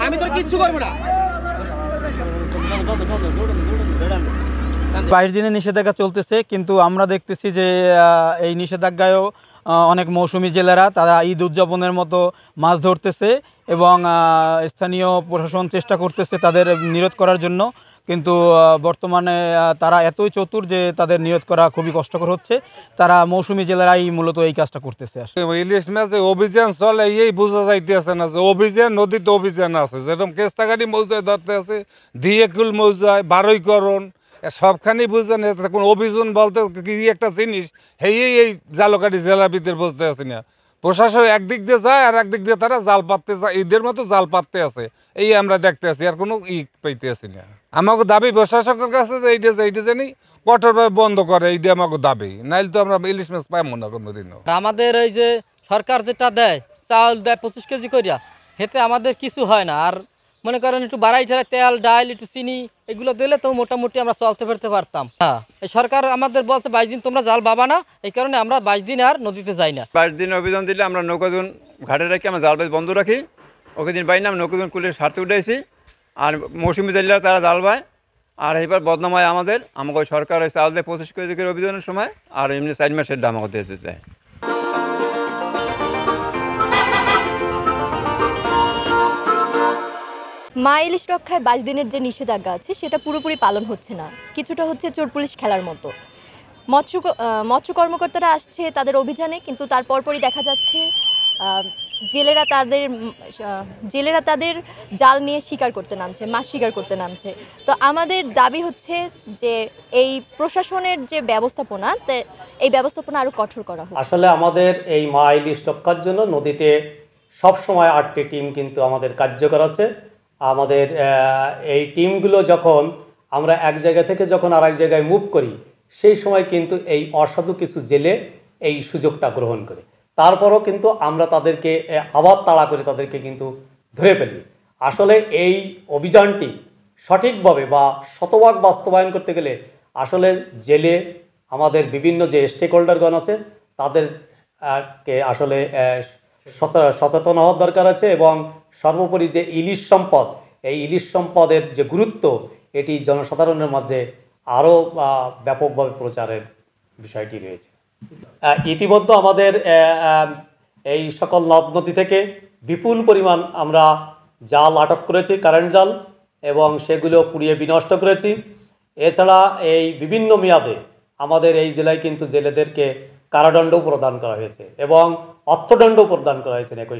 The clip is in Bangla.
আমি তো কিচ্ছু করবো না। 22 দিনের নিষেধাজ্ঞা চলতেছে, কিন্তু আমরা দেখতেছি যে এই নিষেধাজ্ঞায়ও অনেক মৌসুমী জেলেরা তারা ঈদ উদযাপনের মতো মাছ ধরতেছে এবং স্থানীয় প্রশাসন চেষ্টা করতেছে তাদের নিরোধ করার জন্য, কিন্তু বর্তমানে তারা এতই চতুর যে তাদের নিরোধ করা খুবই কষ্টকর হচ্ছে। তারা মৌসুমী জেলেরাই মূলত এই কাজটা করতেছে। ইলিশ মাছে অভিযান চলে, এই বোঝা যাইতেছে না যে অভিযান নদীতে অভিযান আছে, যেরকম কেস্তাগাড়ি মৌজায় ধরতে আছে, দিয়েকুল মৌজায়, বারৈকরণ, সবখানি বুঝছেন। কোনো অভিযান বলতে কি একটা জিনিস, এই জালকাঠি জেলার ভিতরে বুঝতে আছি না। প্রশাসন একদিক দিয়ে যায় আর একদিক দিয়ে তারা জাল পাততে যায়, ঈদের মতো জাল পাততে আছে, এই আমরা দেখতে আছি, আর কোনো পাইতে আছি না। আমাকে দাবি প্রশাসকের কাছে যে এইটা জানি কঠোরভাবে বন্ধ করে, এইটা আমাকে দাবি, নাইলে তো আমরা ইলিশ মাছ পাবো না কোনোদিনও। আমাদের এই যে সরকার যেটা দেয়, চাউল দেয় 25 কেজি করিয়া, হেতে আমাদের কিছু হয় না। আর মনে করেন একটু বাড়াই ছাড়া তেল ডাল একটু চিনি এগুলো দিলে তো মোটামুটি আমরা চলতে ফেরতে পারতাম। হ্যাঁ, এই সরকার আমাদের বলছে 22 দিন তোমরা জাল বাবা না, এই কারণে আমরা 22 দিন আর নদীতে যাই না। 22 দিন অভিযান দিলে আমরা নৌকাজন ঘাটে রাখি, আমরা জাল বাইজ বন্ধ রাখি। ওকে দিন বাইনা আমরা নৌকাজন কুলের স্বার্থে উঠেছি, আর মৌসুমি জেলার তারা জাল বায়। আর এবার বদনাম হয় আমাকে সরকার ওই চাল দেয় 25 কেজি করে অভিযানের সময়, আর এমনি 4 মাসের দাম আমাকে দিতে চায়। মা ইলিশ রক্ষায় 22 দিনের যে নিষেধাজ্ঞা আছে সেটা পুরোপুরি পালন হচ্ছে না, কিছুটা হচ্ছে চোর পুলিশ খেলার মতো। মৎস্য কর্মকর্তারা আসছে তাদের অভিযানে, কিন্তু তার পরপরই দেখা যাচ্ছে জেলেরা তাদের জাল নিয়ে শিকার করতে নামছে, মাছ শিকার করতে নামছে। তো আমাদের দাবি হচ্ছে যে এই প্রশাসনের যে ব্যবস্থাপনা, এই ব্যবস্থাপনা আরও কঠোর করা হোক। আসলে আমাদের এই মা ইলিশ রক্ষার জন্য নদীতে সবসময় 8টি টিম কিন্তু আমাদের কার্যকর আছে। আমাদের এই টিমগুলো যখন আমরা এক জায়গা থেকে যখন আরেক জায়গায় মুভ করি, সেই সময় কিন্তু এই অসাধু কিছু জেলে এই সুযোগটা গ্রহণ করে, তারপরও কিন্তু আমরা তাদেরকে আবার তাড়া করে তাদেরকে কিন্তু ধরে ফেলি। আসলে এই অভিযানটি সঠিকভাবে বা শতভাগ বাস্তবায়ন করতে গেলে আসলে জেলে আমাদের বিভিন্ন যে স্টেক হোল্ডারগণ আছে তাদেরকে আসলে সচেতন হওয়ার দরকার আছে, এবং সর্বোপরি যে ইলিশ সম্পদ, এই ইলিশ সম্পদের যে গুরুত্ব এটি জনসাধারণের মধ্যে আরও ব্যাপকভাবে প্রচারের বিষয়টি রয়েছে। ইতিমধ্যে আমাদের এই সকল নদ নদী থেকে বিপুল পরিমাণ আমরা জাল আটক করেছি, কারেন্ট জাল, এবং সেগুলো পুড়িয়ে বিনষ্ট করেছি। এছাড়া এই বিভিন্ন মেয়াদে আমাদের এই জেলায় কিন্তু জেলেদেরকে কারাদণ্ড প্রদান করা হয়েছে এবং অর্থদণ্ড প্রদান করা হয়েছে একই